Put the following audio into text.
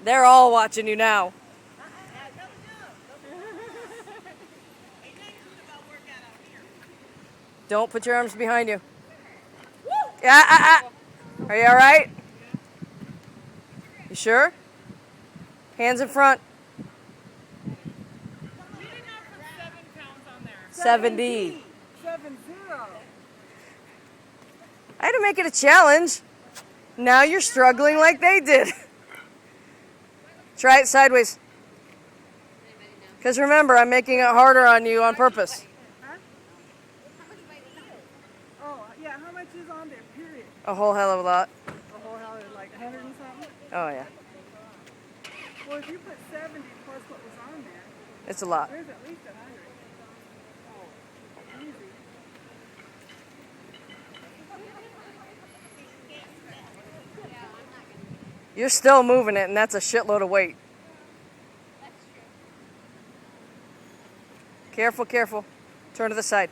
They're all watching you now. Don't put your arms behind you. Are you all right? You sure? Hands in front. 70. 70. I had to make it a challenge. Now you're struggling like they did. Try it sideways. Because remember, I'm making it harder on you on purpose. Huh? Oh, yeah, how much is on there, period? A whole hell of a lot. A whole hell of like 100 and something? Oh, yeah. Well, if you put 70 plus what was on there, It's a lot. there's at least 100. Oh, easy. You're still moving it, and that's a shitload of weight. Careful, careful. Turn to the side.